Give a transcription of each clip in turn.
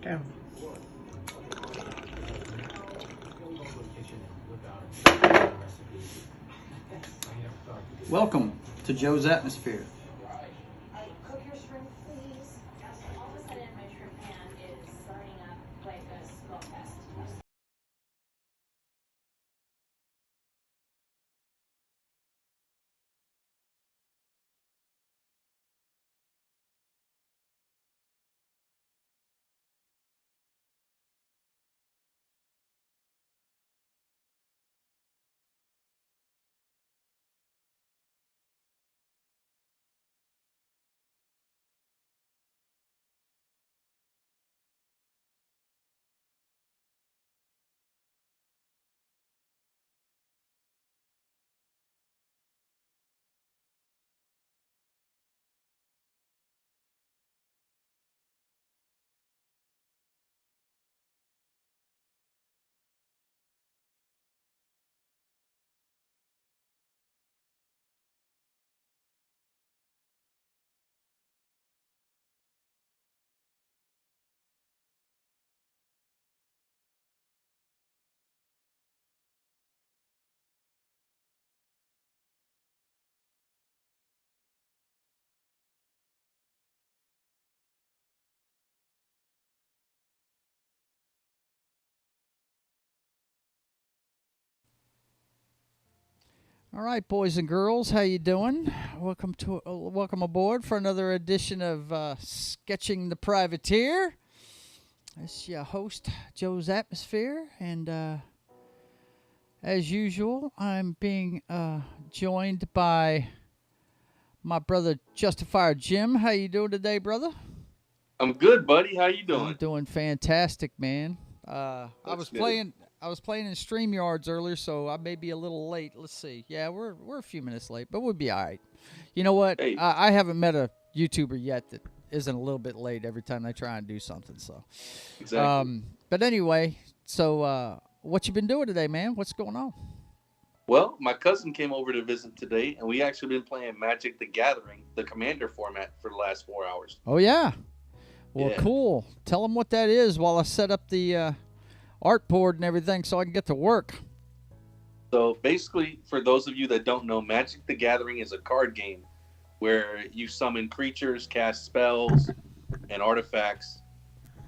Down. Welcome to Joe's Atmosphere. Cook your shrimp, please. All of a sudden, my shrimp pan is burning up like a smell test. All right, boys and girls, how you doing? Welcome aboard for another edition of Sketching the Privateer. It's your host, Joe's Atmosphere, and as usual, I'm being joined by my brother, Justifer Jim. How you doing today, brother? I'm good, buddy. How you doing? I'm doing fantastic, man. I was playing in StreamYards earlier, so I may be a little late. Let's see. Yeah, we're a few minutes late, but we'll be all right. You know what? Hey. I haven't met a YouTuber yet that isn't a little bit late every time they try and do something. So, Exactly. But anyway, so what you been doing today, man? What's going on? Well, my cousin came over to visit today, and we actually been playing Magic the Gathering, the Commander format, for the last 4 hours. Oh yeah. Well, Yeah. cool. Tell them what that is while I set up the art board and everything so I can get to work. So basically, for those of you that don't know, Magic the Gathering is a card game where you summon creatures, cast spells, and artifacts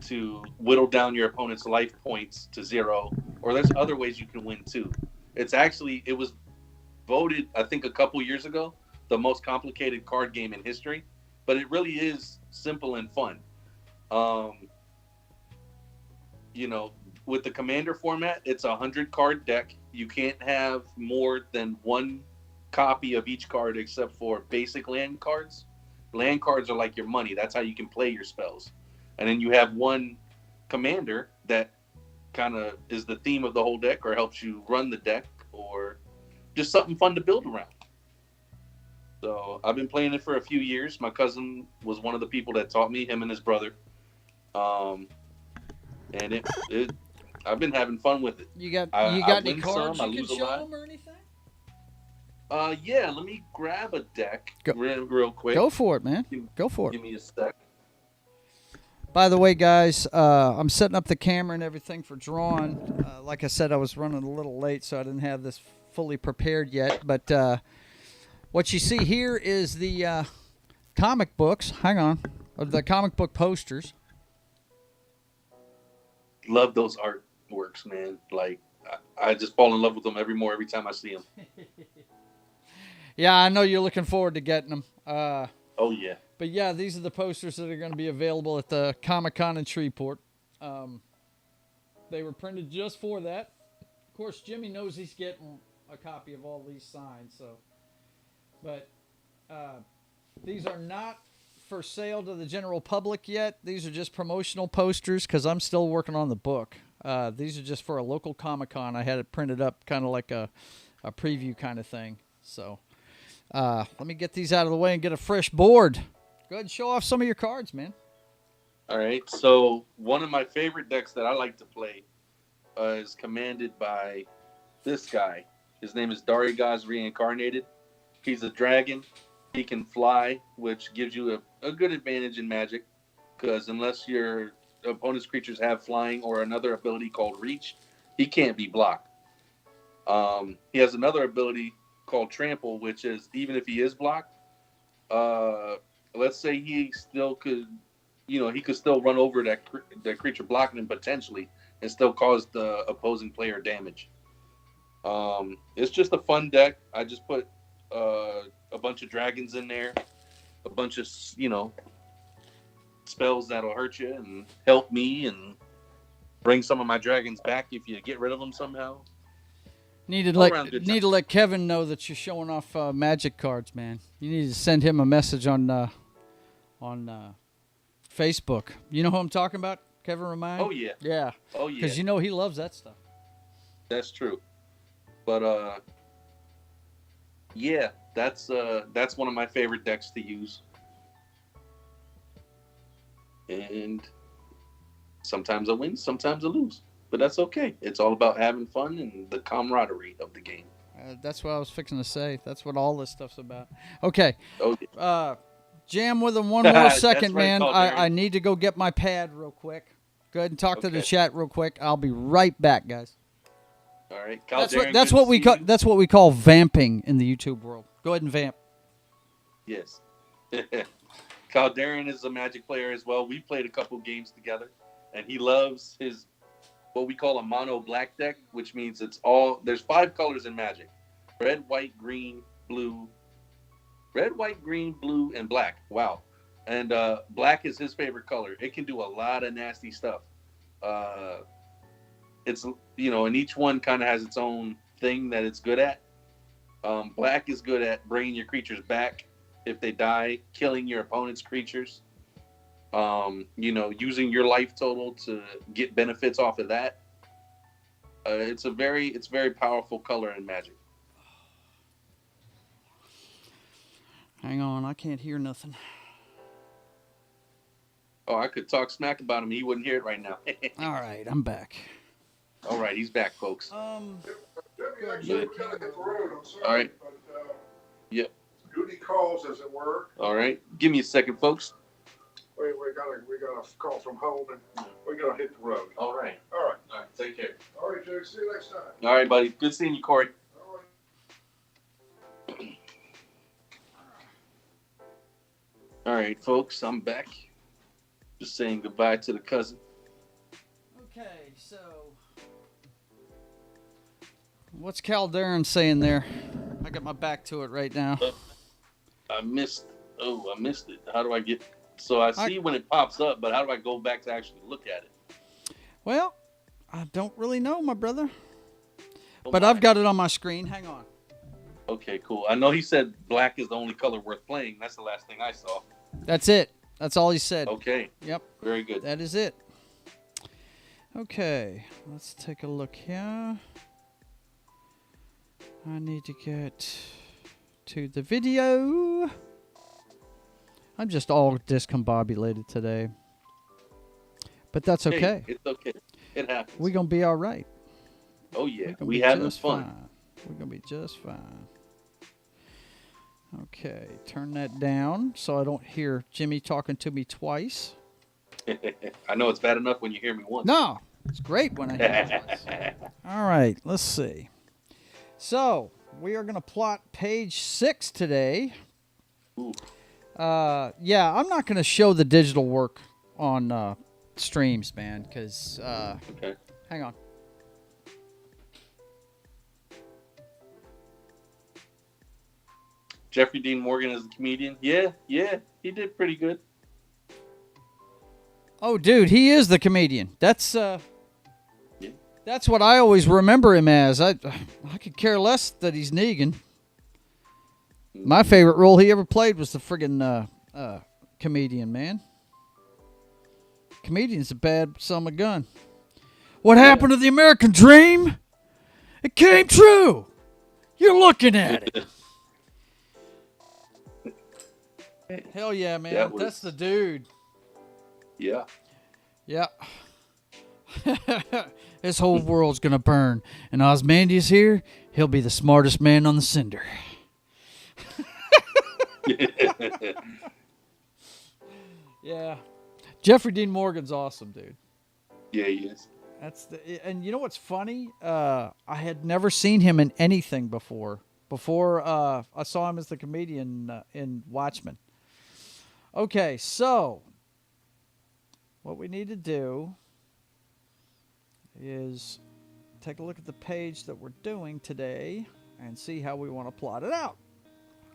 to whittle down your opponent's life points to 0. Or there's other ways you can win too. It was voted, I think, a couple years ago, the most complicated card game in history, but it really is simple and fun. With the Commander format, it's a 100-card deck. You can't have more than one copy of each card except for basic land cards. Land cards are like your money. That's how you can play your spells. And then you have one commander that kind of is the theme of the whole deck or helps you run the deck or just something fun to build around. So I've been playing it for a few years. My cousin was one of the people that taught me, him and his brother. And I've been having fun with it. You got any cards you can show them or anything? Yeah, let me grab a deck real quick. Go for it, man. Go for it. Give me a sec. By the way, guys, I'm setting up the camera and everything for drawing. Like I said, I was running a little late, so I didn't have this fully prepared yet. But what you see here is the comic books. Hang on. The comic book posters. Love those artworks, man. Like, I just fall in love with them every time I see them. Yeah, I know you're looking forward to getting them. Oh, yeah. But yeah, these are the posters that are going to be available at the Comic-Con in Shreveport. They were printed just for that. Of course, Jimmy knows he's getting a copy of all these signed. But these are not for sale to the general public yet. These are just promotional posters because I'm still working on the book. These are just for a local Comic-Con. I had it printed up kind of like a preview kind of thing. So let me get these out of the way and get a fresh board. Go ahead and show off some of your cards, man. All right. So one of my favorite decks that I like to play is commanded by this guy. His name is Darigaz Reincarnated. He's a dragon. He can fly, which gives you a good advantage in Magic, because unless you're opponent's creatures have flying or another ability called reach, he can't be blocked. He has another ability called trample, which is even if he is blocked, let's say he still could, he could still run over that creature blocking him potentially and still cause the opposing player damage. It's just a fun deck. I just put a bunch of dragons in there, a bunch of spells that'll hurt you and help me and bring some of my dragons back if you get rid of them somehow. Need to let Kevin know that you're showing off Magic cards, man. You need to send him a message on Facebook. You know who I'm talking about, Kevin Remind? Oh yeah. Yeah. Oh yeah. Because he loves that stuff. That's true. But yeah, that's one of my favorite decks to use. And sometimes I win, sometimes I lose. But that's okay. It's all about having fun and the camaraderie of the game. That's what I was fixing to say. That's what all this stuff's about. Okay. Okay. Jam with him one more second, right, man. I need to go get my pad real quick. Go ahead and talk to the chat real quick. I'll be right back, guys. All right. That's what we call vamping in the YouTube world. Go ahead and vamp. Yes. Calderon is a Magic player as well. We played a couple games together, and he loves his what we call a mono black deck, which means there's 5 colors in Magic: red, white, green, blue, and black. Wow. And black is his favorite color. It can do a lot of nasty stuff. It's and each one kind of has its own thing that it's good at. Black is good at bringing your creatures back if they die, killing your opponent's creatures. Using your life total to get benefits off of that. It's very powerful color in Magic. Hang on, I can't hear nothing. Oh, I could talk smack about him. He wouldn't hear it right now. All right, I'm back. All right, he's back, folks. Actually, we gotta hit the road. I'm sorry. All right. But, Yep. duty calls, as it were. All right. Give me a second, folks. We got a call from home, and we gotta hit the road. All right. All right. All right. Take care. All right, Joe. See you next time. All right, buddy. Good seeing you, Corey. All right. All right, folks. I'm back. Just saying goodbye to the cousin. Okay, so what's Calderon saying there? I got my back to it right now. I missed it. How do I get... So I see when it pops up, but how do I go back to actually look at it? Well, I don't really know, my brother. But I've got it on my screen. Hang on. Okay, cool. I know he said black is the only color worth playing. That's the last thing I saw. That's it. That's all he said. Okay. Yep. Very good. That is it. Okay. Let's take a look here. I need to get to the video. I'm just all discombobulated today. But that's okay. Hey, it's okay. It happens. We're going to be all right. Oh, yeah. We having fun. We're going to be just fine. Okay. Turn that down so I don't hear Jimmy talking to me twice. I know it's bad enough when you hear me once. No. It's great when I hear you twice. All right. Let's see. So, we are going to plot page 6 today. Ooh. Yeah, I'm not going to show the digital work on streams, man, because... okay. Hang on. Jeffrey Dean Morgan as a comedian. Yeah, he did pretty good. Oh, dude, he is the comedian. That's that's what I always remember him as. I could care less that he's Negan. My favorite role he ever played was the friggin' comedian, man. Comedian's a bad son of a gun. What happened to the American dream? It came true. You're looking at it. Hell yeah, man. That's the dude. Yeah. Yeah. This whole world's gonna burn. And Ozymandias here, he'll be the smartest man on the cinder. Yeah. Jeffrey Dean Morgan's awesome, dude. Yeah, he is. And you know what's funny? I had never seen him in anything before. I saw him as the comedian in Watchmen. Okay, so what we need to do is take a look at the page that we're doing today and see how we want to plot it out.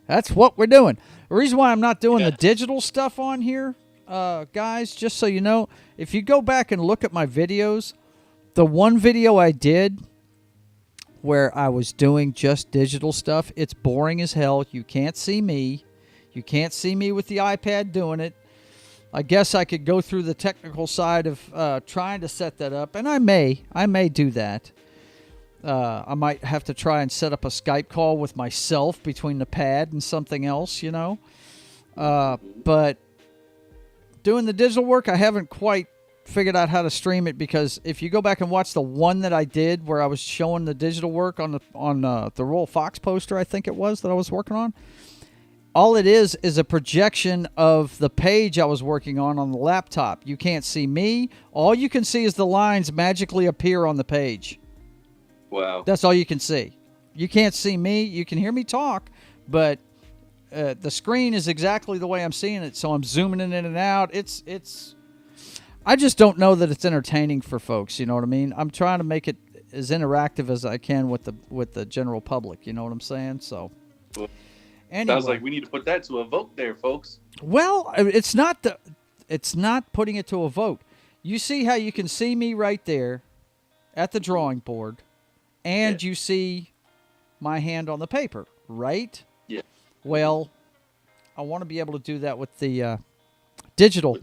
That's what we're doing. The reason why I'm not doing the digital stuff on here, guys, just so you know, if you go back and look at my videos, the one video I did where I was doing just digital stuff, it's boring as hell. You can't see me. You can't see me with the iPad doing it. I guess I could go through the technical side of trying to set that up, and I may do that. I might have to try and set up a Skype call with myself between the pad and something else, you know. But doing the digital work, I haven't quite figured out how to stream it, because if you go back and watch the one that I did where I was showing the digital work on the Royal Fox poster, I think it was, that I was working on, all it is a projection of the page I was working on the laptop. You can't see me. All you can see is the lines magically appear on the page. Wow. That's all you can see. You can't see me. You can hear me talk, but the screen is exactly the way I'm seeing it, so I'm zooming in and out. It's. I just don't know that it's entertaining for folks. You know what I mean? I'm trying to make it as interactive as I can with the general public. You know what I'm saying? So. Anyway. Sounds like we need to put that to a vote there, folks. Well, it's not putting it to a vote. You see how you can see me right there at the drawing board, and you see my hand on the paper, right? Yeah. Well, I want to be able to do that with the digital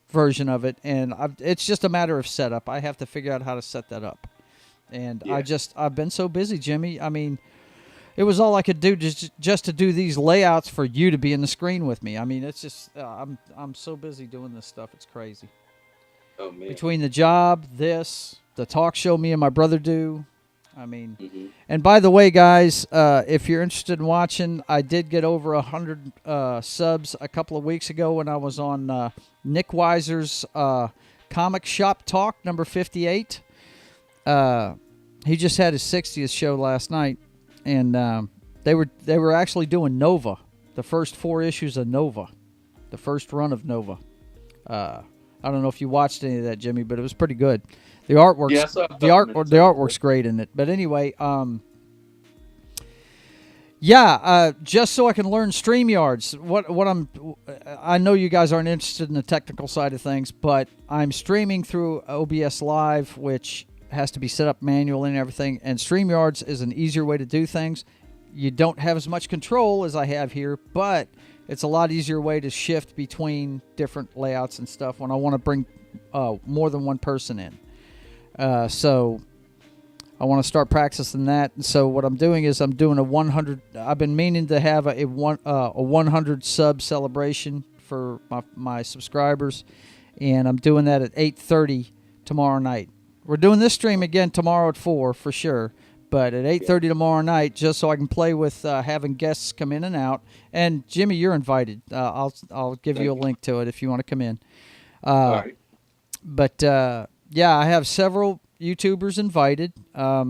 version of it, and it's just a matter of setup. I have to figure out how to set that up. And I've been so busy, Jimmy. I mean, it was all I could do just to do these layouts for you to be in the screen with me. I mean, it's just I'm so busy doing this stuff. It's crazy. Oh man! Between the job, the talk show me and my brother do. I mean, and by the way, guys, if you're interested in watching, I did get over 100 subs a couple of weeks ago when I was on Nick Weiser's Comic Shop Talk number 58. He just had his 60th show last night. And they were actually doing Nova, the first 4 issues of Nova, the first run of Nova. I don't know if you watched any of that, Jimmy, but it was pretty good. The artwork's the artwork's great in it. But anyway, just so I can learn StreamYards. I know you guys aren't interested in the technical side of things, but I'm streaming through OBS Live, which has to be set up manually and everything, and StreamYards is an easier way to do things. You don't have as much control as I have here, but it's a lot easier way to shift between different layouts and stuff when I want to bring more than one person in. So I want to start practicing that. And so what I'm doing is I'm doing a 100. I've been meaning to have a 100 sub celebration for my subscribers, and I'm doing that at 8:30 tomorrow night. We're doing this stream again tomorrow at 4 for sure, but at 8:30 tomorrow night, just so I can play with having guests come in and out. And Jimmy, you're invited. I'll give you a link to it if you want to come in. All right. But I have several YouTubers invited. A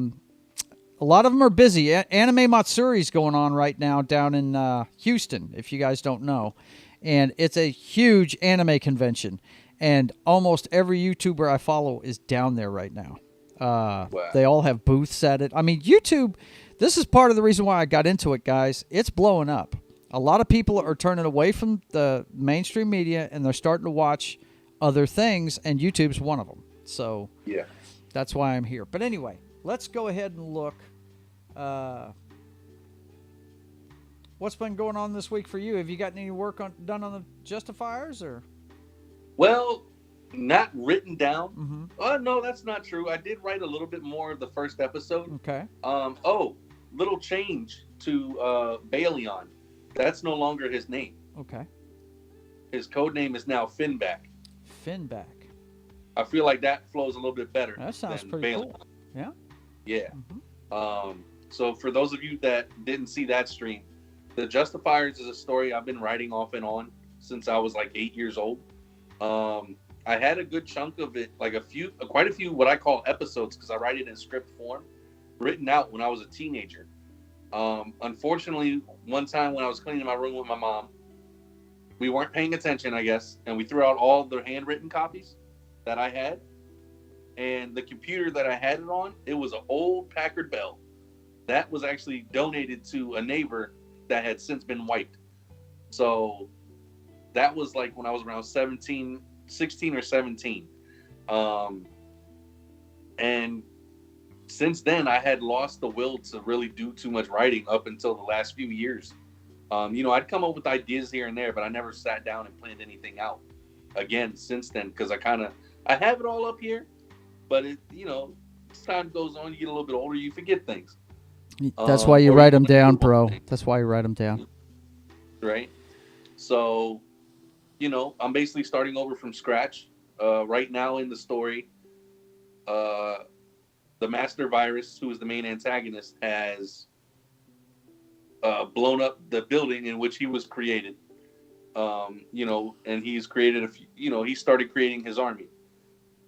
lot of them are busy. Anime Matsuri's going on right now down in Houston, if you guys don't know, and it's a huge anime convention. And almost every YouTuber I follow is down there right now. Wow. They all have booths at it. I mean, YouTube, this is part of the reason why I got into it, guys. It's blowing up. A lot of people are turning away from the mainstream media, and they're starting to watch other things, and YouTube's one of them. So that's why I'm here. But anyway, let's go ahead and look. What's been going on this week for you? Have you gotten any work done on the Justifiers, or? Well, not written down. Mm-hmm. Oh, no, that's not true. I did write a little bit more of the first episode. Okay. Little change to Baleon. That's no longer his name. Okay. His code name is now Finback. Finback. I feel like that flows a little bit better. That sounds than pretty Baleon. cool. Yeah. Yeah. Mm-hmm. So for those of you that didn't see that stream, The Justifiers is a story I've been writing off and on since I was like 8 years old. I had a good chunk of it, like quite a few what I call episodes, because I write it in script form, written out when I was a teenager. Unfortunately, one time when I was cleaning my room with my mom, we weren't paying attention, I guess, and we threw out all the handwritten copies that I had. And the computer that I had it on, it was an old Packard Bell. That was actually donated to a neighbor that had since been wiped. So that was like when I was around 16 or 17. And since then, I had lost the will to really do too much writing up until the last few years. I'd come up with ideas here and there, but I never sat down and planned anything out again since then, because I have it all up here, but as time goes on, you get a little bit older, you forget things. That's why you write them down, bro. That's why you write them down. Right. So, I'm basically starting over from scratch. Right now in the story, the Master Virus, who is the main antagonist, has blown up the building in which he was created. And he's created he started creating his army.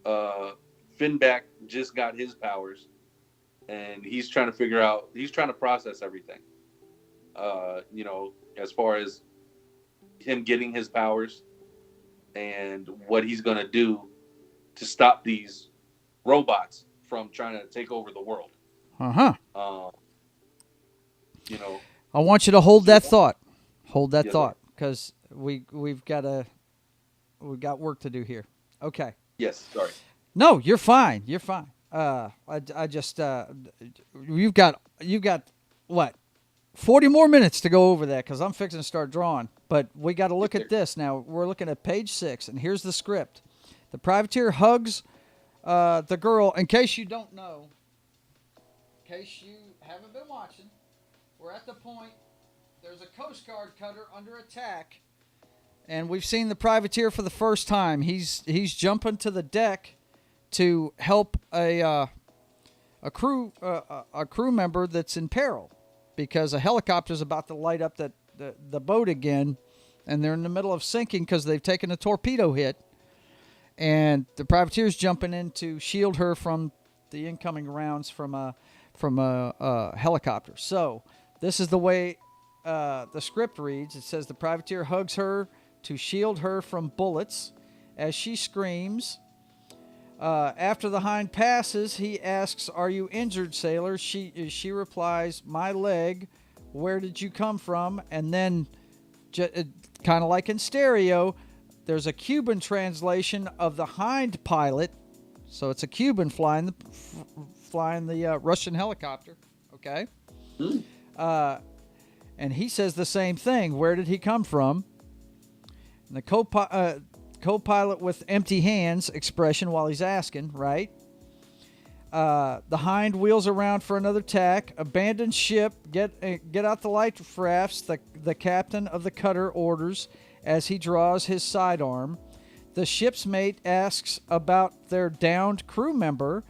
Finback just got his powers, and he's trying to process everything. As far as him getting his powers and what he's going to do to stop these robots from trying to take over the world. I want you to hold that thought. Hold that thought, because we've got work to do here. Okay. Yes. Sorry. No, you're fine. You're fine. I just you've got what, 40 more minutes to go over that, because I'm fixing to start drawing. But we got to look at this now. We're looking at page 6, and here's the script. The privateer hugs the girl. In case you don't know, in case you haven't been watching, we're at the point. There's a Coast Guard cutter under attack, and we've seen the privateer for the first time. He's jumping to the deck to help a crew member that's in peril, because a helicopter's about to light up the boat again, and they're in the middle of sinking because they've taken a torpedo hit, and the privateer's jumping in to shield her from the incoming rounds from a helicopter. So this is the way the script reads. It says the privateer hugs her to shield her from bullets as she screams. After the Hind passes, he asks, "Are you injured, sailor?" She replies, "My leg. Where did you come from?" And then, kind of like in stereo, there's a Cuban translation of the Hind pilot. So it's a Cuban flying the Russian helicopter. Okay. And he says the same thing. Where did he come from? And the co-pilot with empty hands expression while he's asking, right? The Hind wheels around for another tack. Abandoned ship. Get out the life rafts. The captain of the cutter orders as he draws his sidearm. The ship's mate asks about their downed crew member,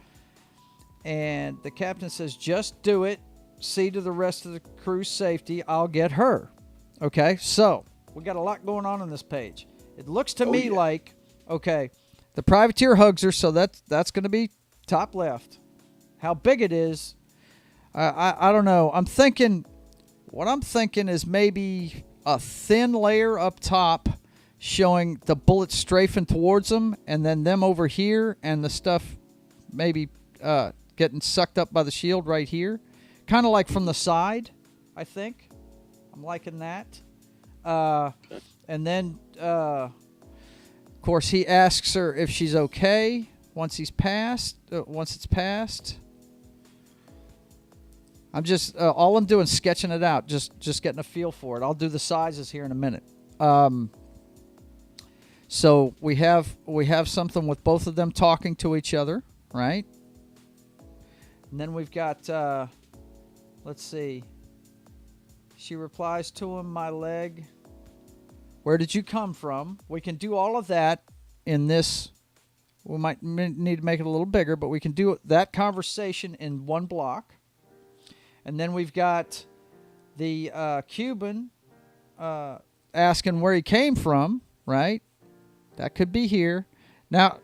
and the captain says, "Just do it. See to the rest of the crew's safety. I'll get her." Okay, so we got a lot going on this page. It looks to me like, okay, the privateer hugs her, so that's going to be top left. How big it is, I don't know. What I'm thinking is maybe a thin layer up top showing the bullets strafing towards them, and then them over here, and the stuff maybe getting sucked up by the shield right here. Kind of like from the side, I think. I'm liking that. And then, of course, he asks her if she's okay once it's passed. I'm just all I'm doing is sketching it out, just getting a feel for it. I'll do the sizes here in a minute. So we have something with both of them talking to each other, right? And then we've got, let's see. She replies to him, "My leg. Where did you come from?" We can do all of that in this. We might need to make it a little bigger, but we can do that conversation in one block. And then we've got the Cuban asking where he came from, right? That could be here. Now,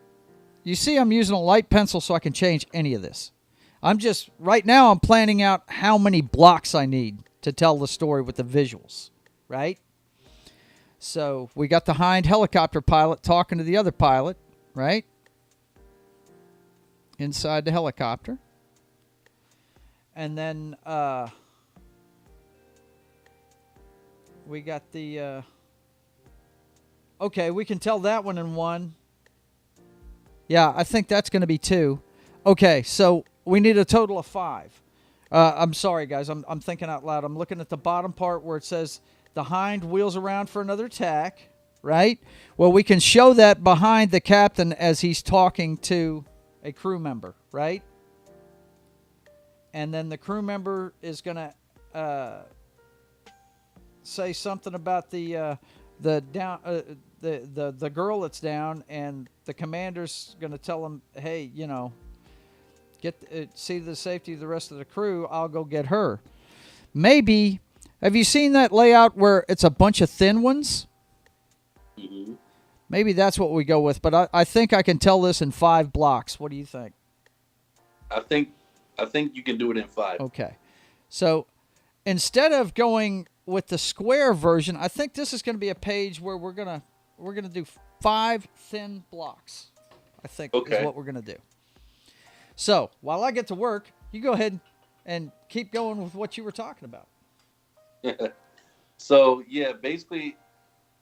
you see I'm using a light pencil so I can change any of this. Right now I'm planning out how many blocks I need to tell the story with the visuals, right? So we got the hind helicopter pilot talking to the other pilot, right? Inside the helicopter. And then we got the... okay, we can tell that one in one. Yeah, I think that's going to be 2. Okay, so we need a total of 5. I'm sorry, guys. I'm thinking out loud. I'm looking at the bottom part where it says the hind wheels around for another attack, right? Well, we can show that behind the captain as he's talking to a crew member, right? And then the crew member is going to say something about the girl that's down, and the commander's going to tell him, hey, you know, see to the safety of the rest of the crew. I'll go get her. Maybe, have you seen that layout where it's a bunch of thin ones? Mm-hmm. Maybe that's what we go with, but I think I can tell this in 5 blocks. What do you think? I think you can do it in 5. Okay. So instead of going with the square version, I think this is going to be a page where we're gonna do 5 thin blocks. I think is what we're gonna do. So while I get to work, you go ahead and keep going with what you were talking about. So yeah, basically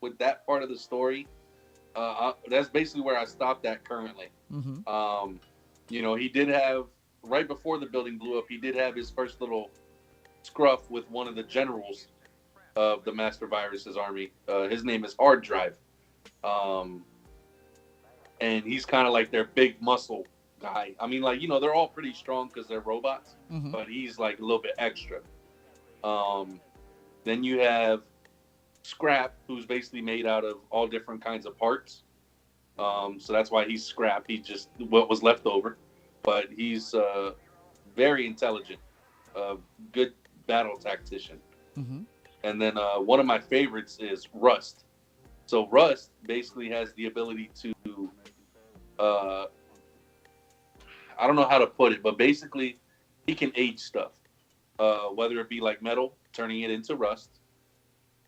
with that part of the story, that's basically where I stopped at currently. Mm-hmm. You know, he did have, right before the building blew up, he did have his first little scruff with one of the generals of the Master Virus's army. His name is Hard Drive. And he's kind of like their big muscle guy. I mean, like, you know, they're all pretty strong because they're robots, Mm-hmm. but he's like a little bit extra. Then you have Scrap, who's basically made out of all different kinds of parts. So that's why he's Scrap. He's just what was left over. But he's very intelligent, good battle tactician. Mm-hmm. And then one of my favorites is Rust. So Rust basically has the ability to, I don't know how to put it, but basically he can age stuff, whether it be like metal, turning it into rust.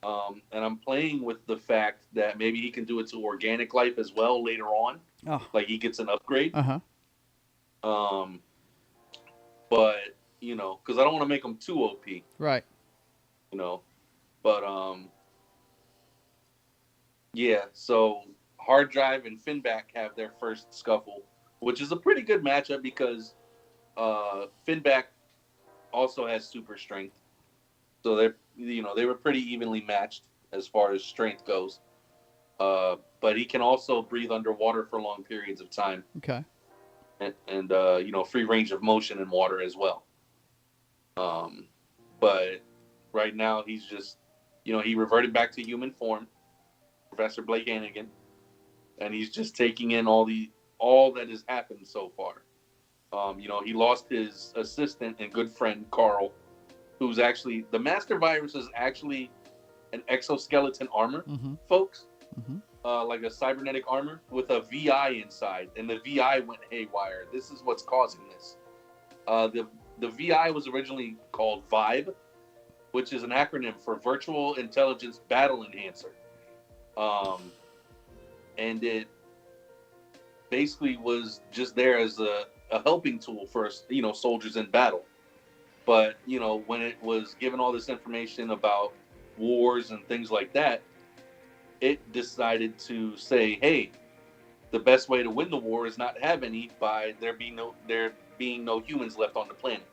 And I'm playing with the fact that maybe he can do it to organic life as well later on. Oh. Like he gets an upgrade. Uh-huh. But, you know, because I don't want to make him too OP. Right. You know, but yeah, so Hard Drive and Finback have their first scuffle, which is a pretty good matchup because Finback also has super strength. So they were pretty evenly matched as far as strength goes. But he can also breathe underwater for long periods of time. Okay. And you know, free range of motion in water as well. But right now he's just, you know, he reverted back to human form, Professor Blake Hannigan, and he's just taking in all that has happened so far. You know, he lost his assistant and good friend Carl, who's actually the Master Virus is actually an exoskeleton armor, Mm-hmm. folks. Mm-hmm. Like a cybernetic armor with a VI inside, and the VI went haywire. This is what's causing this. The VI was originally called Vibe, which is an acronym for Virtual Intelligence Battle Enhancer. And it basically was just there as a helping tool for, you know, soldiers in battle. But, you know, when it was given all this information about wars and things like that, it decided to say, hey, the best way to win the war is not to have any by there being no humans left on the planet.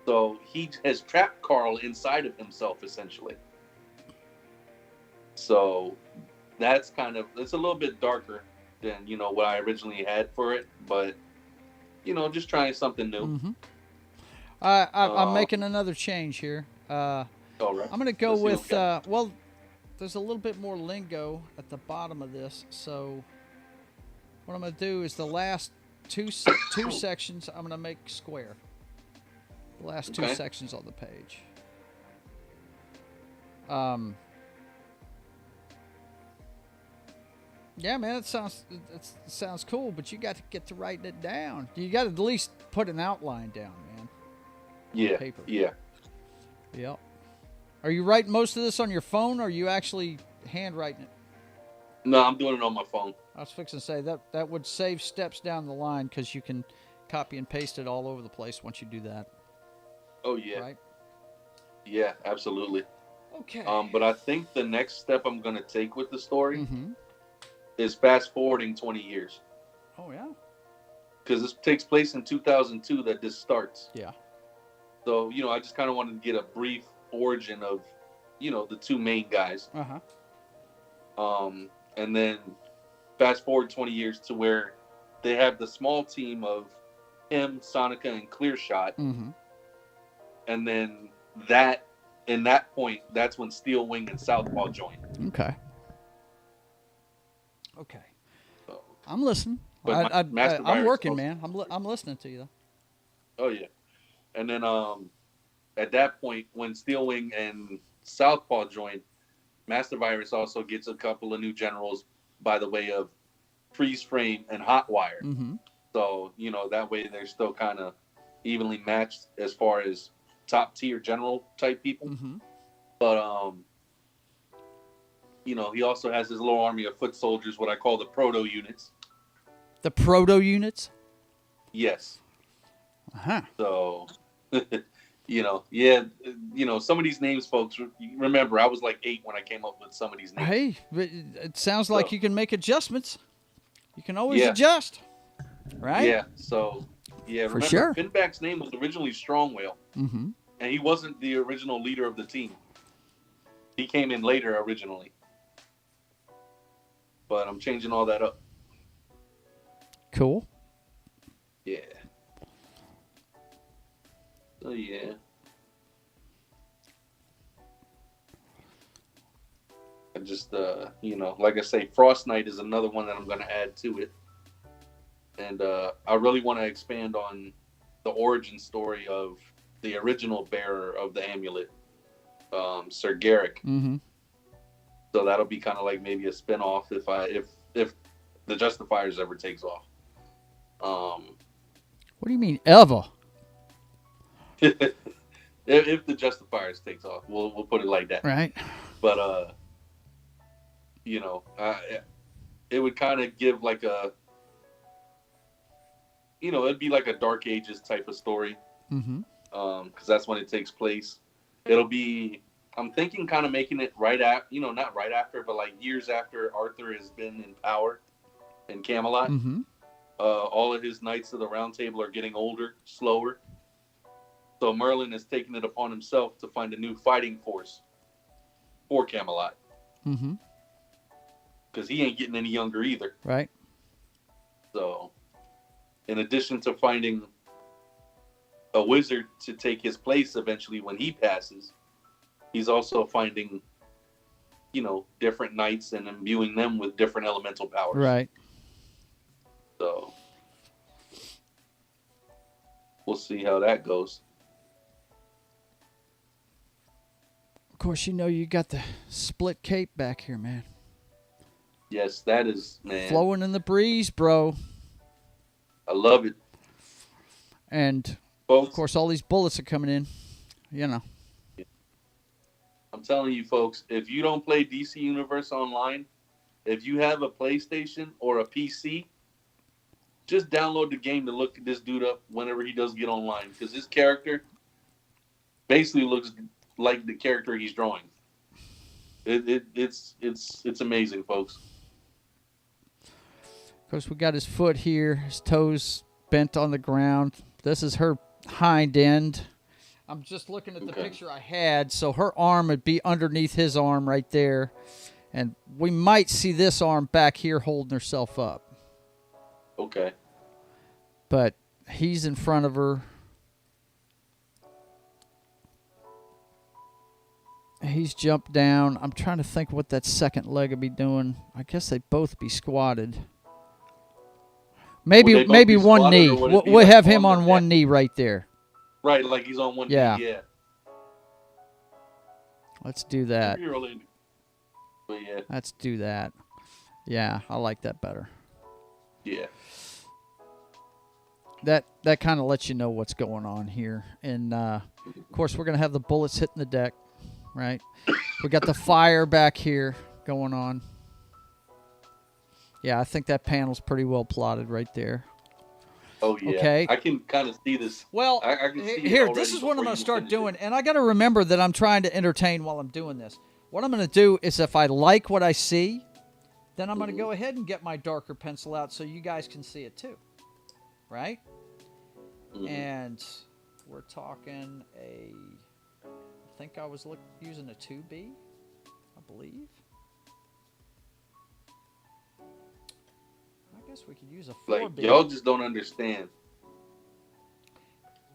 So he has trapped Carl inside of himself, essentially. So that's it's a little bit darker than, you know, what I originally had for it, but, you know, just trying something new. Mm-hmm. I'm making another change here. All right. I'm going to go Let's with, well, there's a little bit more lingo at the bottom of this, so what I'm going to do is the last two sections I'm going to make square. The last 2 sections on the page. Yeah, man, it sounds cool, but you got to get to writing it down. You got to at least put an outline down, man. Yeah. Paper. Yeah. Yep. Are you writing most of this on your phone, or are you actually handwriting it? No, I'm doing it on my phone. I was fixing to say that would save steps down the line because you can copy and paste it all over the place once you do that. Oh yeah. Right? Yeah, absolutely. Okay. But I think the next step I'm gonna take with the story Mm-hmm. is fast forwarding 20 years. Oh yeah. Because this takes place in 2002 that this starts. Yeah. So, I just kind of wanted to get a brief origin of, the two main guys. Uh-huh. And then fast forward 20 years to where they have the small team of him, Sonica, and Clearshot. Mm-hmm. And then in that point, that's when Steel Wing and Southpaw join. Okay. Okay. So, I'm listening. but Master I'm Virus working, also, man. I'm listening to you, though. Oh, yeah. And then at that point, when Steel Wing and Southpaw join, Master Virus also gets a couple of new generals by the way of Freeze Frame and Hotwire. Mm-hmm. So, that way they're still kind of evenly matched as far as top tier general type people. Mm-hmm. But, he also has his little army of foot soldiers, what I call the proto units. The proto units? Yes. Uh-huh. So, some of these names, folks, remember, I was like 8 when I came up with some of these names. Hey, it sounds like you can make adjustments. You can always Yeah. adjust. Right? Yeah, so, remember, sure. Finback's name was originally Strong Whale, Mm-hmm. and he wasn't the original leader of the team. He came in later originally. But I'm changing all that up. Cool. Yeah. So, yeah. I just, like I say, Frost Knight is another one that I'm going to add to it. And I really want to expand on the origin story of the original bearer of the amulet, Sir Garrick. Mm-hmm. So that'll be kind of like maybe a spin-off if the Justifiers ever takes off. What do you mean, ever? if the Justifiers takes off, we'll put it like that. Right. But it would kind of give like a, it'd be like a Dark Ages type of story. Mm-hmm. Because that's when it takes place. It'll be, I'm thinking kind of making it right after, not right after, but like years after Arthur has been in power in Camelot. Mm-hmm. All of his Knights of the Round Table are getting older, slower. So Merlin is taking it upon himself to find a new fighting force for Camelot. Mm-hmm. Because he ain't getting any younger either. Right. So, in addition to finding a wizard to take his place eventually when he passes, he's also finding, different knights and imbuing them with different elemental powers. Right. So, we'll see how that goes. Of course, you got the split cape back here, man. Yes, that is, man. Flowing in the breeze, bro. I love it. And, folks, of course, all these bullets are coming in, I'm telling you, folks, if you don't play DC Universe Online, if you have a PlayStation or a PC, just download the game to look this dude up whenever he does get online. Because his character basically looks like the character he's drawing. It's amazing, folks. Of course, we got his foot here, his toes bent on the ground. This is her hind end. I'm just looking at the picture I had, so her arm would be underneath his arm right there. And we might see this arm back here holding herself up. Okay. But he's in front of her. He's jumped down. I'm trying to think what that second leg would be doing. I guess they'd both be squatted. Maybe one knee. We'll have him on one knee right there. Right, like he's on one knee, yeah. Let's do that. But yeah. Let's do that. Yeah, I like that better. Yeah. That kind of lets you know what's going on here. And, of course, we're going to have the bullets hitting the deck, right? We got the fire back here going on. Yeah, I think that panel's pretty well plotted right there. Oh, yeah. Okay. I can kind of see this. Well, I can see it here, already this is what I'm before going to you start finish it. doing. And I got to remember that I'm trying to entertain while I'm doing this. What I'm going to do is if I like what I see, then I'm going to go ahead and get my darker pencil out so you guys can see it too. Right? And we're talking I think I was using a 2B, I believe. I guess we could use a 4B. Like, y'all just don't understand.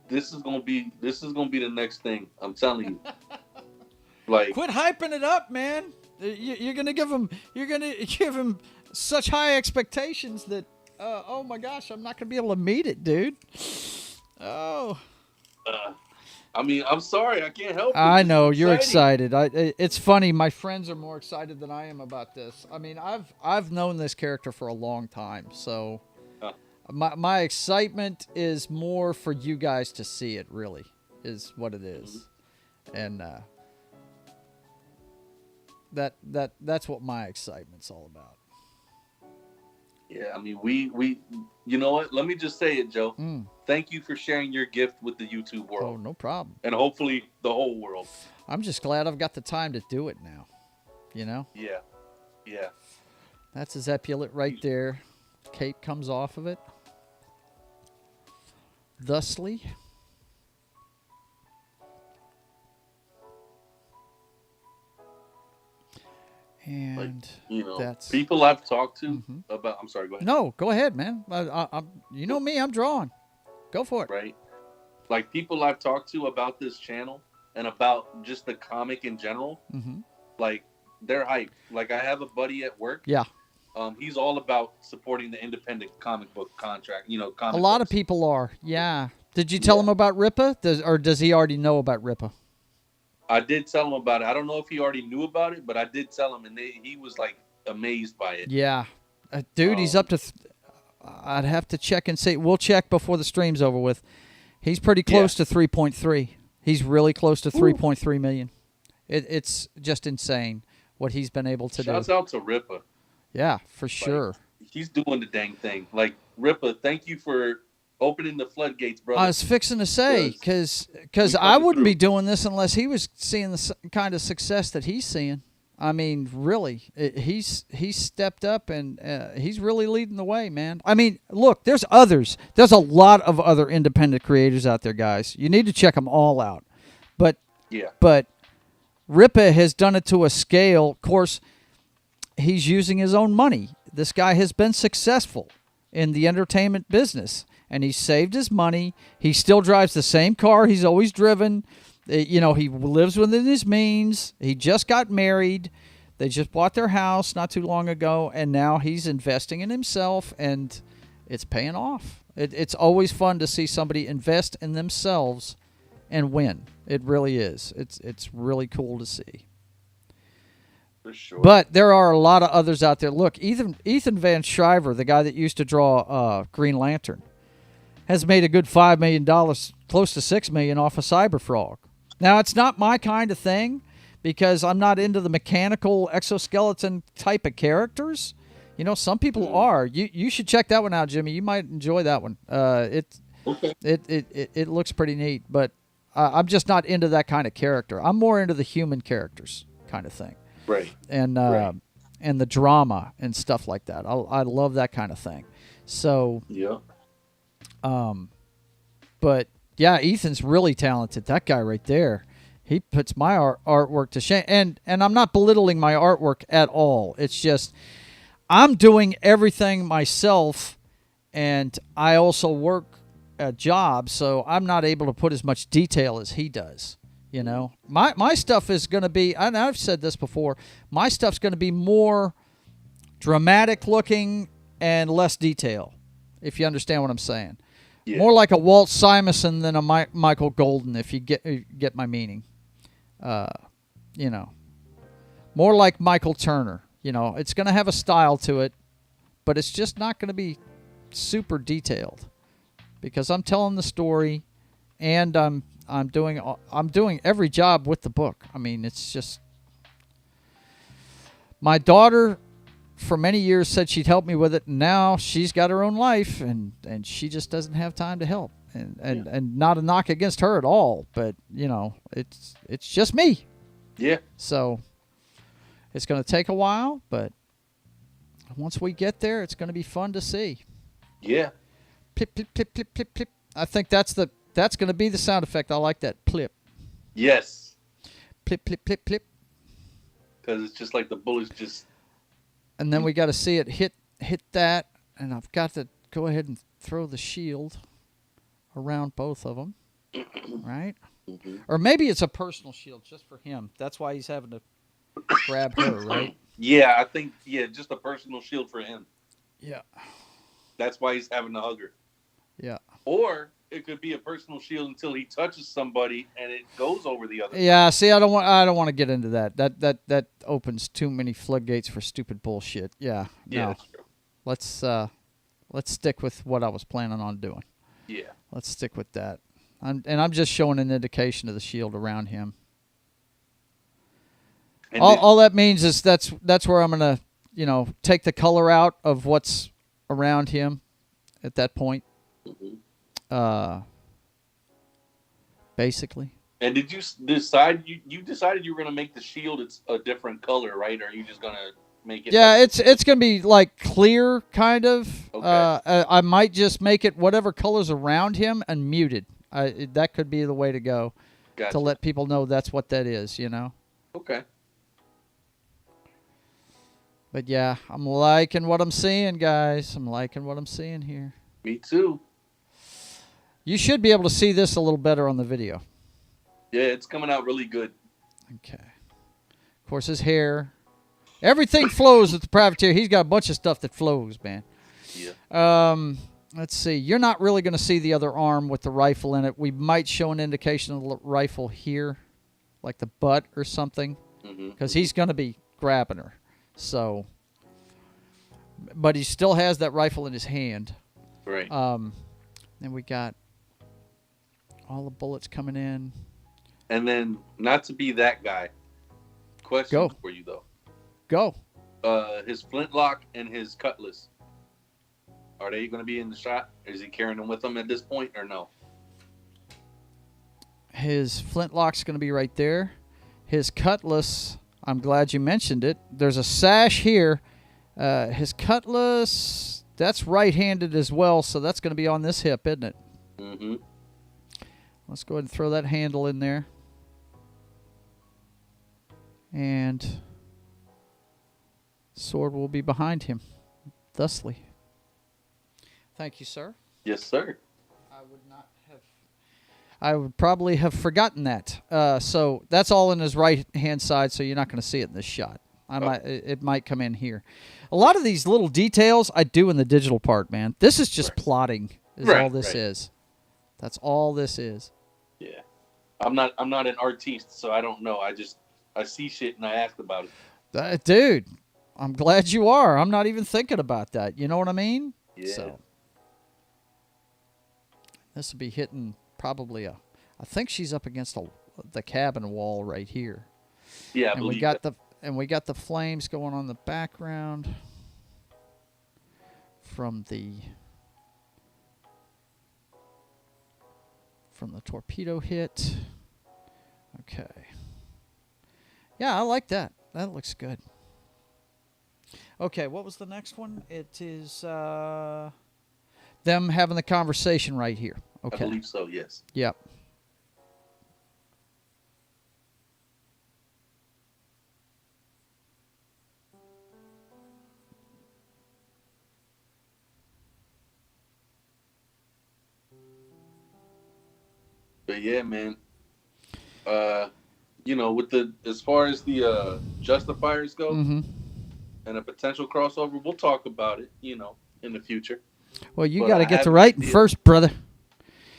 This is gonna be the next thing. I'm telling you. Like, quit hyping it up, man. You're gonna give him such high expectations that oh my gosh, I'm not gonna be able to meet it, dude. Oh. I mean, I'm sorry, I can't help it. I know you're exciting. excited. It's funny. My friends are more excited than I am about this. I mean, I've known this character for a long time, so my excitement is more for you guys to see it. Really, is what it is, and that's what my excitement's all about. Yeah, I mean, we you know what? Let me just say it, Joe. Thank you for sharing your gift with the YouTube world. Oh, no problem. And hopefully the whole world. I'm just glad I've got the time to do it now. You know? Yeah. Yeah. That's his epaulette right there. Cape comes off of it. Thusly. And like, you know, that's people I've talked to about. I'm sorry, go ahead. No, go ahead, man. You know me, I'm drawing. Go for it. Right. Like, people I've talked to about this channel and about just the comic in general, like, they're hyped. Like, I have a buddy at work. Yeah. He's all about supporting the independent comic book contract. You know, comic a lot books. of people are. Yeah. Did you tell him about Rippa? Or does he already know about Rippa? I did tell him about it. I don't know if he already knew about it, but I did tell him, and he was like amazed by it. Yeah, dude, he's up to. I'd have to check and see. We'll check before the stream's over with. He's pretty close to 3.3. He's really close to 3.3 million. It's just insane what he's been able to do. Shouts out to Rippa. Yeah, for sure. He's doing the dang thing. Like, Rippa, thank you for opening the floodgates, brother. I was fixing to say, because I wouldn't be doing this unless he was seeing the kind of success that he's seeing. I mean, really, he's stepped up and he's really leading the way, man. I mean, look, there's others. There's a lot of other independent creators out there, guys. You need to check them all out. But Rippa has done it to a scale. Of course, he's using his own money. This guy has been successful in the entertainment business. And he saved his money. He still drives the same car he's always driven. You know, he lives within his means. He just got married. They just bought their house not too long ago. And now he's investing in himself. And it's paying off. It's always fun to see somebody invest in themselves and win. It really is. It's really cool to see. For sure. But there are a lot of others out there. Look, Ethan Van Sciver, the guy that used to draw Green Lantern, has made a good $5 million, close to $6 million off of Cyberfrog. Now, it's not my kind of thing because I'm not into the mechanical exoskeleton type of characters. You know, some people are. You should check that one out, Jimmy. You might enjoy that one. It looks pretty neat, but I'm just not into that kind of character. I'm more into the human characters kind of thing. Right. And and the drama and stuff like that. I love that kind of thing. So yeah. But yeah, Ethan's really talented. That guy right there, he puts my artwork to shame. And I'm not belittling my artwork at all. It's just I'm doing everything myself, and I also work a job, so I'm not able to put as much detail as he does. You know, my stuff is going to be, and I've said this before, my stuff's going to be more dramatic looking and less detail, if you understand what I'm saying. Yeah. More like a Walt Simonson than a Michael Golden, if you get my meaning. You know, more like Michael Turner You know, it's going to have a style to it, but it's just not going to be super detailed because I'm telling the story, and I'm doing every job with the book. I mean, it's just my daughter for many years said she'd help me with it, and now she's got her own life, and she just doesn't have time to help. And not a knock against her at all, but you know, it's just me. Yeah. So it's going to take a while, but once we get there, it's going to be fun to see. Yeah. Plip, plip, plip, plip, plip, plip. I think that's going to be the sound effect. I like that. Plip. Yes. Plip, plip, plip, plip. Because it's just like the bullets just... And then we got to see it hit that, and I've got to go ahead and throw the shield around both of them, right? Mm-hmm. Or maybe it's a personal shield just for him. That's why he's having to grab her, right? Yeah, I think, just a personal shield for him. Yeah. That's why he's having to hug her. Yeah. Or it could be a personal shield until he touches somebody and it goes over the other. Yeah, see, I don't want to get into that. That opens too many floodgates for stupid bullshit. Yeah. Yeah, No. that's true. Let's stick with what I was planning on doing. Yeah. Let's stick with that. I'm just showing an indication of the shield around him. And All that means is that's where I'm gonna, take the color out of what's around him at that point. Mm-hmm. Basically. And did you decide you decided you were gonna make the shield a different color, right? Or are you just gonna make it? Yeah, it's gonna be like clear, kind of. Okay. I might just make it whatever colors around him and muted. That could be the way to go. Gotcha. To let people know that's what that is. Okay. But yeah, I'm liking what I'm seeing, guys. I'm liking what I'm seeing here. Me too. You should be able to see this a little better on the video. Yeah, it's coming out really good. Okay. Of course, his hair. Everything flows with the Privateer. He's got a bunch of stuff that flows, man. Yeah. Let's see. You're not really going to see the other arm with the rifle in it. We might show an indication of the rifle here, like the butt or something, because he's going to be grabbing her. So, but he still has that rifle in his hand. Right. Then we got all the bullets coming in. And then, not to be that guy. Question for you though. Go. His flintlock and his cutlass. Are they going to be in the shot? Is he carrying them with him at this point, or no? His flintlock's going to be right there. His cutlass. I'm glad you mentioned it. There's a sash here. His cutlass, that's right-handed as well, so that's going to be on this hip, isn't it? Mm-hmm. Let's go ahead and throw that handle in there. And sword will be behind him, thusly. Thank you, sir. Yes, sir. I would probably have forgotten that. So that's all in his right-hand side, so you're not going to see it in this shot. It might come in here. A lot of these little details I do in the digital part, man. This is just plotting is all this is. That's all this is. Yeah. I'm not an artiste, so I don't know. I see shit and I ask about it. Dude, I'm glad you are. I'm not even thinking about that. You know what I mean? Yeah. So this will be hitting probably I think she's up against the cabin wall right here. Yeah, and we got the flames going on in the background from the torpedo hit. Okay. Yeah, I like that. That looks good. Okay, what was the next one? It is them having the conversation right here. Okay. I believe so, yes. Yep. But yeah, man. With as far as the Justifiers go and a potential crossover, we'll talk about it, in the future. Well, you got to get to writing first, brother.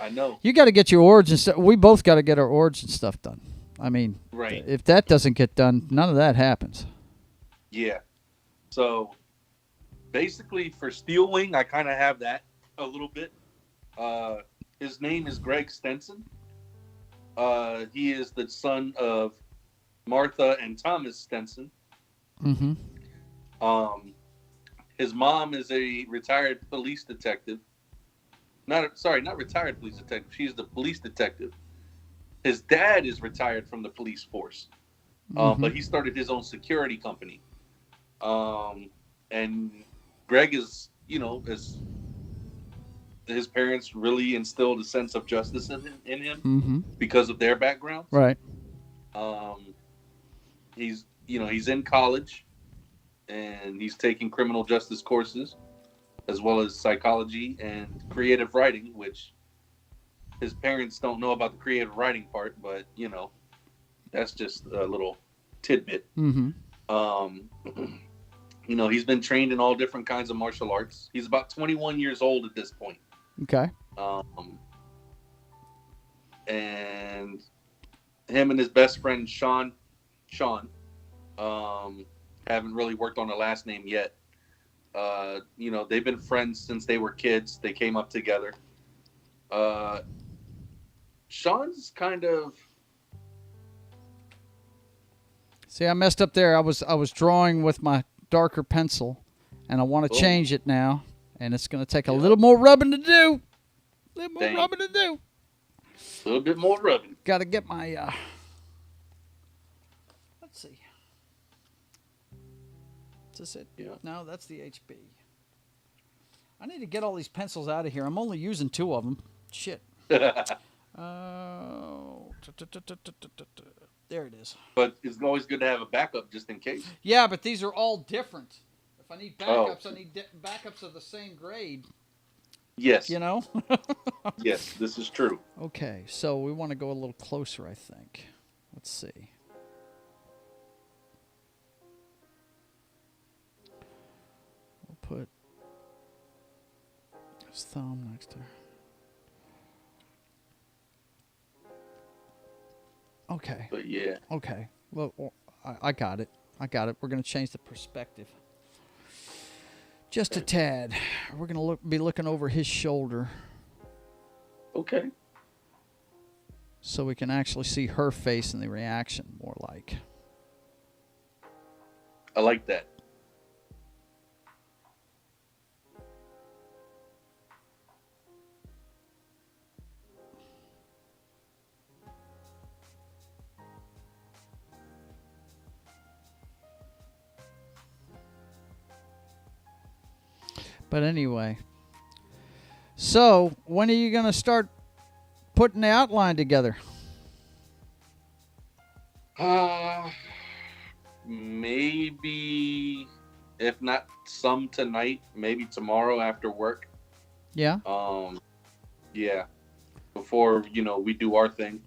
I know. You got to get your origin stuff. We both got to get our origin stuff done. I mean, right. If that doesn't get done, none of that happens. Yeah. So basically, for Steel Wing, I kind of have that a little bit. His name is Greg Stenson. He is the son of Martha and Thomas Stenson. Mm-hmm. His mom is a retired police detective. Not retired police detective. She's the police detective. His dad is retired from the police force, but he started his own security company. And Greg is, as his parents really instilled a sense of justice in him because of their backgrounds. Right. He's in college and he's taking criminal justice courses as well as psychology and creative writing, which his parents don't know about the creative writing part, but that's just a little tidbit. He's been trained in all different kinds of martial arts. He's about 21 years old at this point. Okay. And him and his best friend Sean, haven't really worked on a last name yet. They've been friends since they were kids. They came up together. Sean's kind of. See, I messed up there. I was drawing with my darker pencil, and I want to change it now, and it's going to take a little more rubbing to do. A little bit more rubbing. Got to get my. Let's see. Is this it? Yeah. No, that's the HB. I need to get all these pencils out of here. I'm only using 2 of them. Shit. There it is. But it's always good to have a backup just in case. Yeah, but these are all different. If I need backups, I need backups of the same grade. Yes. Yes, this is true. Okay, so we want to go a little closer, I think. Let's see. We'll put his thumb next to her. Okay. But yeah. Okay. Well, I got it. We're going to change the perspective. Just a tad. We're going to be looking over his shoulder. Okay. So we can actually see her face and the reaction more like. I like that. But anyway, so when are you going to start putting the outline together? Maybe, if not some tonight, maybe tomorrow after work. Yeah. Yeah. Before we do our thing.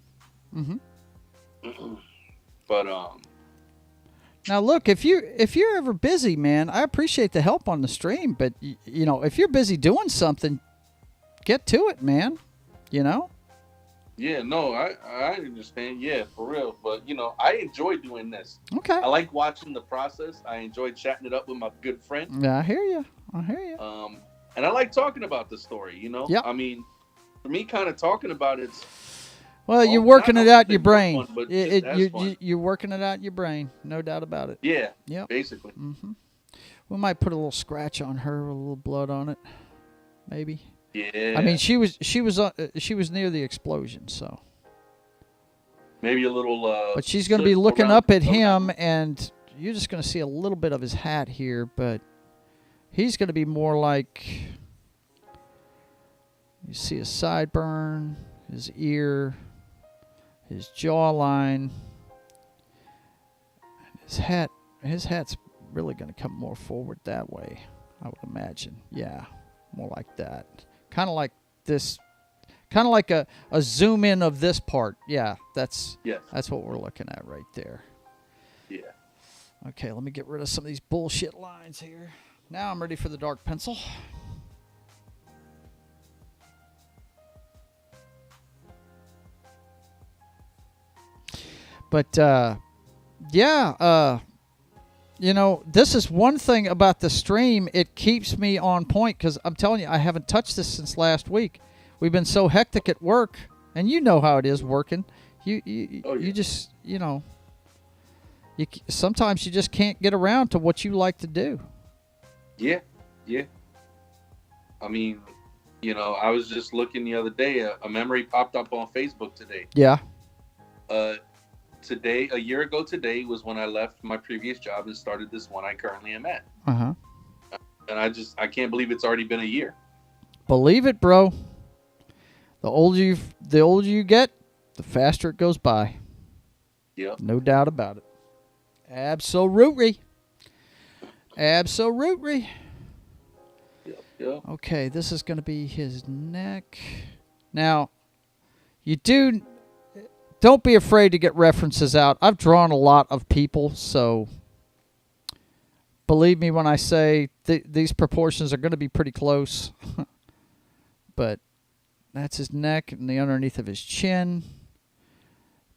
But now look, if you're ever busy, man, I appreciate the help on the stream, but if you're busy doing something, get to it, man. Yeah, no, I understand. Yeah, for real. But I enjoy doing this. Okay. I like watching the process. I enjoy chatting it up with my good friend. Yeah, I hear you. And I like talking about the story. Yep. I mean, for me, kind of talking about it's. Well, you're working it out in your brain. Fun, but you're working it out in your brain, no doubt about it. Yeah. Yep. Basically. We might put a little scratch on her, a little blood on it, maybe. Yeah. I mean, she was near the explosion, so. Maybe a little. But she's going to be looking up at him, and you're just going to see a little bit of his hat here, but he's going to be more like. You see his sideburn, his ear, his jawline, and his hat's really going to come more forward that way, I would imagine. Yeah, more like that. Kind of like this, kind of like a zoom in of this part. Yeah, that's what we're looking at right there. Yeah. Okay, let me get rid of some of these bullshit lines here. Now I'm ready for the dark pencil. But, you know, this is one thing about the stream. It keeps me on point because I'm telling you, I haven't touched this since last week. We've been so hectic at work, and you know how it is working. You just, you know, sometimes you just can't get around to what you like to do. Yeah. I mean, you know, I was just looking the other day. A memory popped up on Facebook today. Yeah. Today, a year ago today, was when I left my previous job and started this one I currently am at. Uh-huh. And I can't believe it's already been a year. Believe it, bro. The older you get, the faster it goes by. Yep. No doubt about it. Absolutely. Yep. Okay, this is going to be his neck. Now, don't be afraid to get references out. I've drawn a lot of people, so believe me when I say these proportions are going to be pretty close. But that's his neck and the underneath of his chin.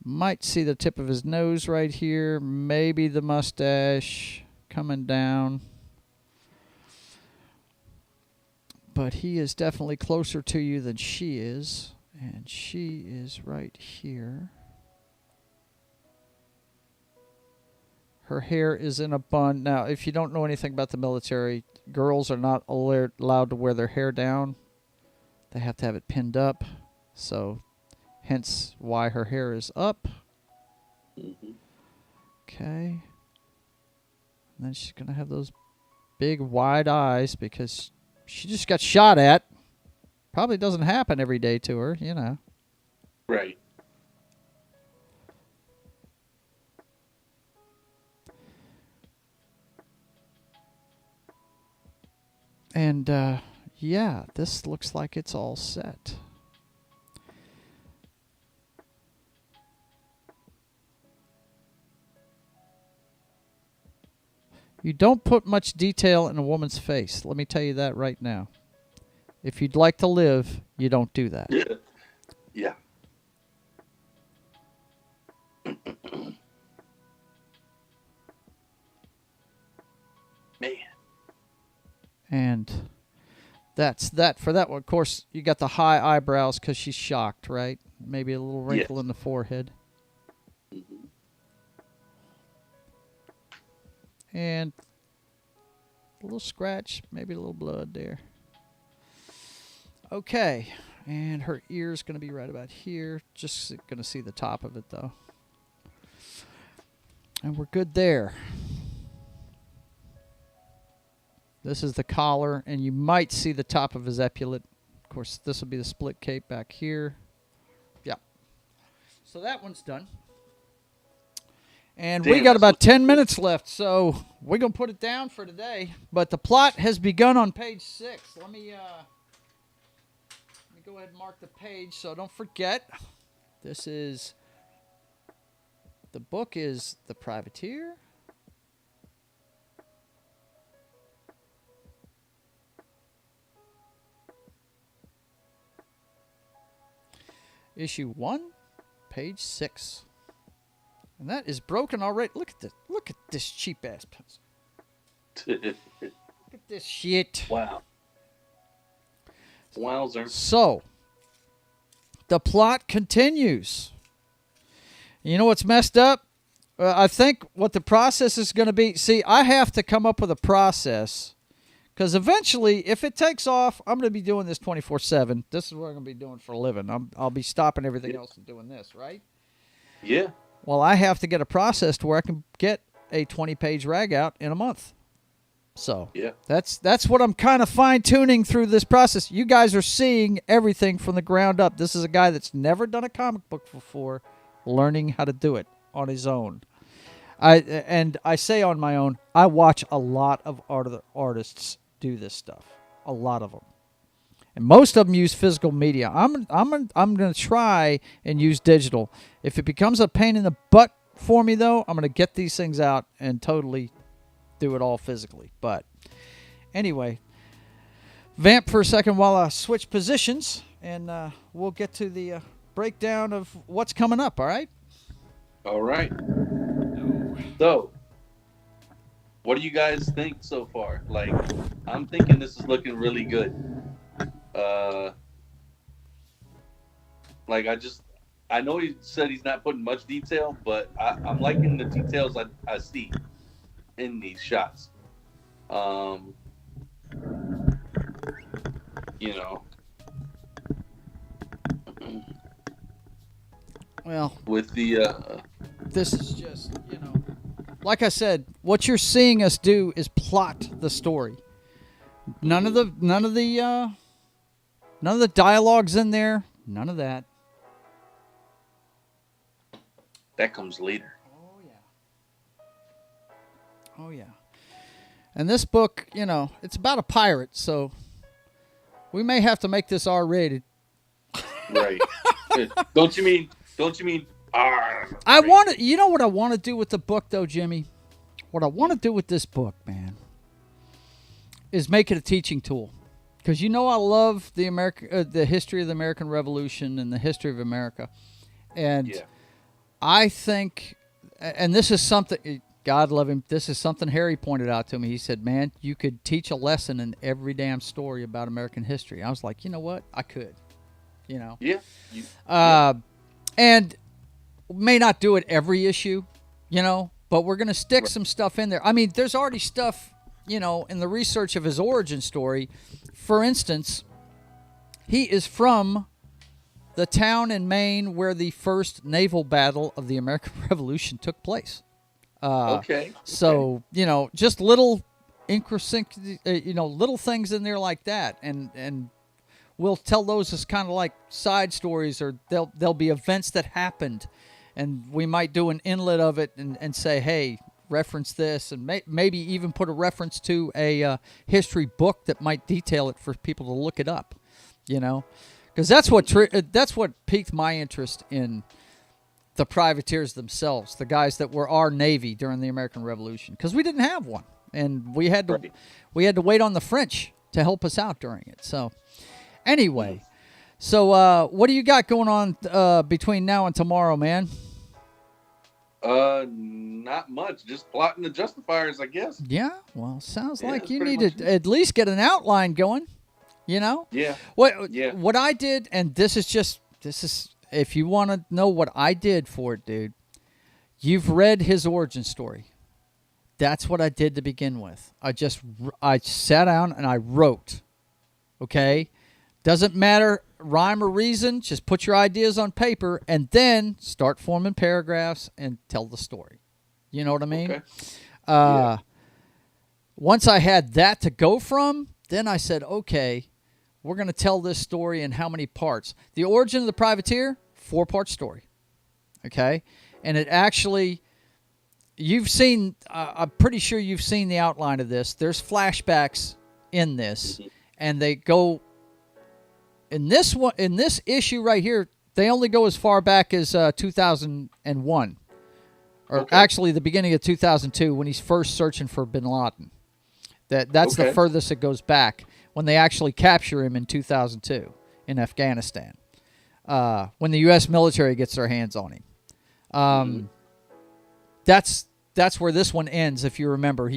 Might see the tip of his nose right here. Maybe the mustache coming down. But he is definitely closer to you than she is. And she is right here. Her hair is in a bun. Now, if you don't know anything about the military, girls are not allowed to wear their hair down. They have to have it pinned up. So, hence why her hair is up. Mm-hmm. Okay. And then she's going to have those big, wide eyes because she just got shot at. Probably doesn't happen every day to her, you know. Right. And, yeah, this looks like it's all set. You don't put much detail in a woman's face. Let me tell you that right now. If you'd like to live, you don't do that. Yeah. Man. And that's that for that one. Of course, you got the high eyebrows because she's shocked, right? Maybe a little wrinkle in the forehead. Mm-hmm. And a little scratch, maybe a little blood there. Okay, and her ear's going to be right about here. Just going to see the top of it, though. And we're good there. This is the collar, and you might see the top of his epaulette. Of course, this will be the split cape back here. Yeah. So that one's done. And we got about 10 minutes left, so we're going to put it down for today. But the plot has begun on page 6. Let me go ahead and mark the page so don't forget. This is, the book is The Privateer. Issue 1, page 6. And that is broken already. Look at this cheap ass pencil. Look at this shit. Wow. Wowzer. So, the plot continues. You know what's messed up? I think what the process is going to be. See, I have to come up with a process. Because eventually, if it takes off, I'm going to be doing this 24/7. This is what I'm going to be doing for a living. I'll be stopping everything else and doing this, right? Yeah. Well, I have to get a process to where I can get a 20-page rag out in a month. So yeah, that's what I'm kind of fine-tuning through this process. You guys are seeing everything from the ground up. This is a guy that's never done a comic book before, learning how to do it on his own. I say on my own, I watch a lot of artists do this stuff. A lot of them. And most of them use physical media. I'm going to try and use digital. If it becomes a pain in the butt for me, though, I'm going to get these things out and totally do it all physically. But anyway, vamp for a second while I switch positions, and we'll get to the breakdown of what's coming up, all right? All right. So, What do you guys think so far? Like, I'm thinking this is looking really good. Like I know he said he's not putting much detail, but I'm liking the details I see in these shots. You know, Well, with the this is just, like I said, what you're seeing us do is plot the story. None of the dialogues in there. None of that. that comes later. Oh yeah. Oh yeah. And this book, it's about a pirate, so we may have to make this R-rated. Right. Don't you mean R? I want to. You know what I want to do with the book, though, Jimmy? What I want to do with this book, man, is make it a teaching tool. Because I love the history of the American Revolution and the history of America, and I think, and this is something, God love him, this is something Harry pointed out to me. He said, "Man, you could teach a lesson in every damn story about American history." I was like, you know what? I could. Yeah. And may not do it every issue, but we're going to stick some stuff in there. I mean, there's already stuff, in the research of his origin story. For instance, he is from the town in Maine where the first naval battle of the American Revolution took place. Okay. So, just little little things in there like that. And we'll tell those as kind of like side stories, or they'll be events that happened, and we might do an inlet of it and say, hey, reference this, and maybe even put a reference to a history book that might detail it for people to look it up, because that's what piqued my interest in the privateers themselves, the guys that were our Navy during the American Revolution, because we didn't have one, and we had to wait on the French to help us out during it. So. Anyway, so what do you got going on between now and tomorrow, man? Not much. Just plotting the Justifiers, I guess. Yeah, well, sounds like you need to at least get an outline going, Yeah. What I did, and this is if you want to know what I did for it, dude, you've read his origin story. That's what I did to begin with. I sat down and I wrote, okay? Doesn't matter, rhyme or reason, just put your ideas on paper and then start forming paragraphs and tell the story. You know what I mean? Okay. Once I had that to go from, then I said, okay, we're going to tell this story in how many parts? The origin of the privateer, 4-part story. Okay? And it actually, I'm pretty sure you've seen the outline of this. There's flashbacks in this, and they go... In this issue right here, they only go as far back as 2001, or actually the beginning of 2002 when he's first searching for Bin Laden. That's the furthest it goes back, when they actually capture him in 2002 in Afghanistan, when the U.S. military gets their hands on him. That's where this one ends. If you remember,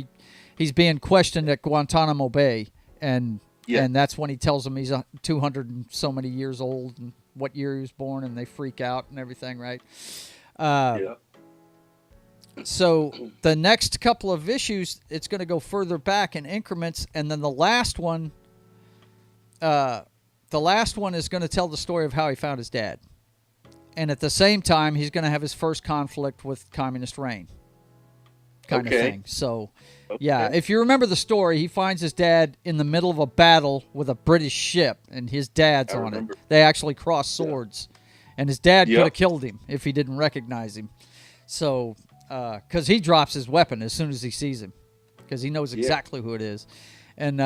he's being questioned at Guantanamo Bay, and that's when he tells them he's 200 and so many years old and what year he was born, and they freak out and everything, right? So the next couple of issues, it's going to go further back in increments, and then the last one is going to tell the story of how he found his dad. And at the same time, he's going to have his first conflict with Communist Reign kind of thing. So... Yeah, if you remember the story, he finds his dad in the middle of a battle with a British ship, and his dad's on it. They actually cross swords, and his dad could have killed him if he didn't recognize him. So, because he drops his weapon as soon as he sees him, because he knows exactly who it is. And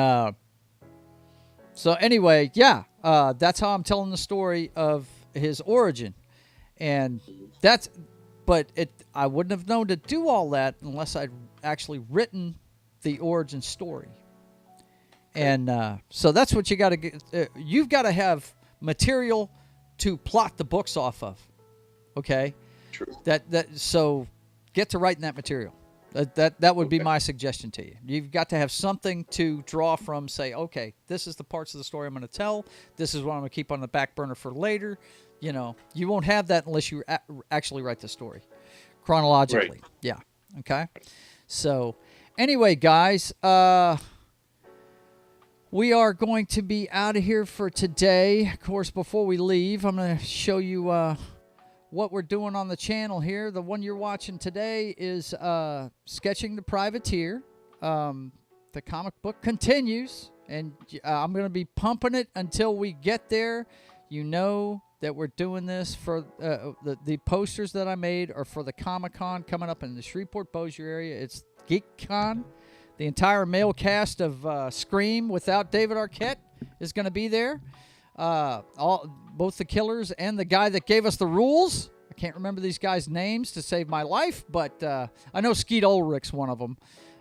so anyway, that's how I'm telling the story of his origin. And I wouldn't have known to do all that unless I'd actually written the origin story. And so that's what you got to get. You've got to have material to plot the books off of. Okay? True. So get to writing that material. That would be Okay. my suggestion to you. You've got to have something to draw from. Say, okay, this is the parts of the story I'm going to tell. This is what I'm going to keep on the back burner for later. You know, you won't have that unless you actually write the story chronologically. Right. Yeah. Okay. So, anyway, guys, we are going to be out of here for today. Of course, before we leave, I'm going to show you what we're doing on the channel here. The one you're watching today is Sketching the Privateer. The comic book continues, and I'm going to be pumping it until we get there. You know that we're doing this for the posters that I made are for the Comic-Con coming up in the Shreveport-Bossier area. It's GeekCon. The entire male cast of Scream without David Arquette is going to be there. Both the killers and the guy that gave us the rules. I can't remember these guys' names to save my life, but I know Skeet Ulrich's one of them.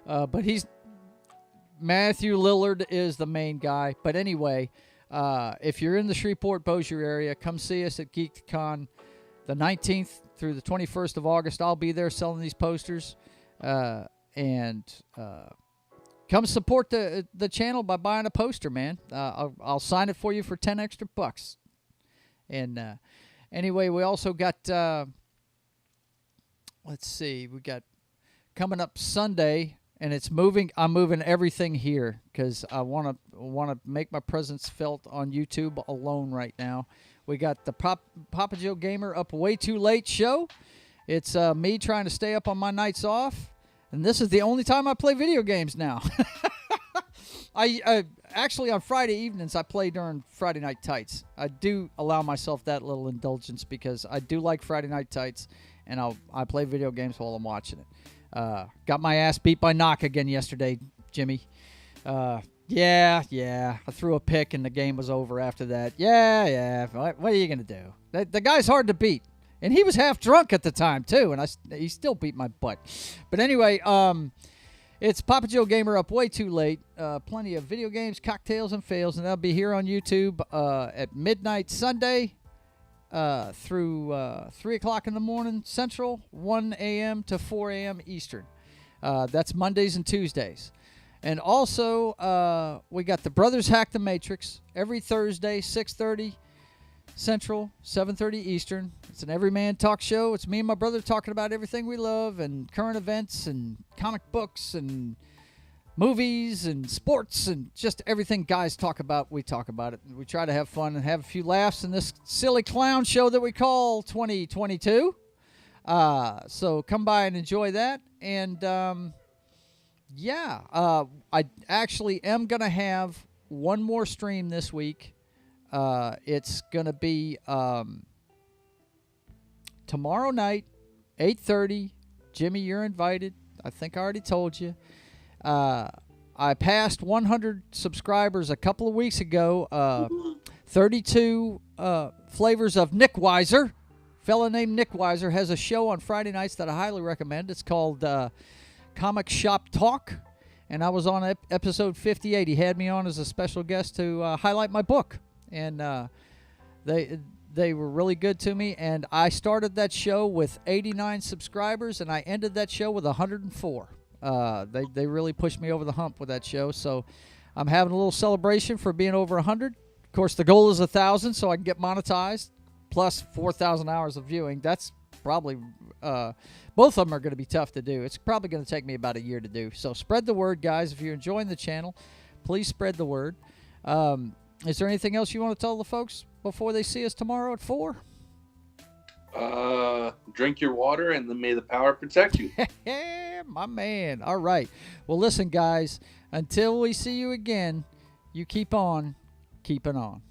But Matthew Lillard is the main guy. But anyway, if you're in the Shreveport-Bossier area, come see us at GeekCon the 19th through the 21st of August. I'll be there selling these posters. And come support the channel by buying a poster, man. I'll sign it for you for 10 extra bucks. And anyway, we also got, let's see, we got coming up Sunday, and it's moving. I'm moving everything here because I want to make my presence felt on YouTube alone right now. We got the Papa Joe Gamer Up Way Too Late show. It's me trying to stay up on my nights off. And this is the only time I play video games now. I actually, on Friday evenings, I play during Friday Night Tights. I do allow myself that little indulgence because I do like Friday Night Tights, and I play video games while I'm watching it. Got my ass beat by Knock again yesterday, Jimmy. Yeah. I threw a pick, and the game was over after that. Yeah. What are you going to do? The guy's hard to beat. And he was half drunk at the time, too, and he still beat my butt. But anyway, it's Papa Joe Gamer Up Way Too Late. Plenty of video games, cocktails, and fails, and that'll be here on YouTube at midnight Sunday through 3 o'clock in the morning Central, 1 a.m. to 4 a.m. Eastern. That's Mondays and Tuesdays. And also, we got the Brothers Hack the Matrix every Thursday, 6:30 Central, 7:30 Eastern. It's an everyman talk show. It's me and my brother talking about everything we love and current events and comic books and movies and sports and just everything guys talk about. We talk about it. We try to have fun and have a few laughs in this silly clown show that we call 2022. So come by and enjoy that. And I actually am going to have one more stream this week. It's going to be tomorrow night, 8:30. Jimmy, you're invited. I think I already told you. I passed 100 subscribers a couple of weeks ago. 32 flavors of Nick Weiser. Fella named Nick Weiser has a show on Friday nights that I highly recommend. It's called Comic Shop Talk. And I was on episode 58. He had me on as a special guest to highlight my book. And they were really good to me. And I started that show with 89 subscribers, and I ended that show with 104. They really pushed me over the hump with that show. So I'm having a little celebration for being over 100. Of course, the goal is 1,000, so I can get monetized, plus 4,000 hours of viewing. That's probably both of them are going to be tough to do. It's probably going to take me about a year to do. So spread the word, guys. If you're enjoying the channel, please spread the word. Is there anything else you want to tell the folks before they see us tomorrow at 4? Drink your water, and then may the power protect you. My man. All right. Well, listen, guys, until we see you again, you keep on keeping on.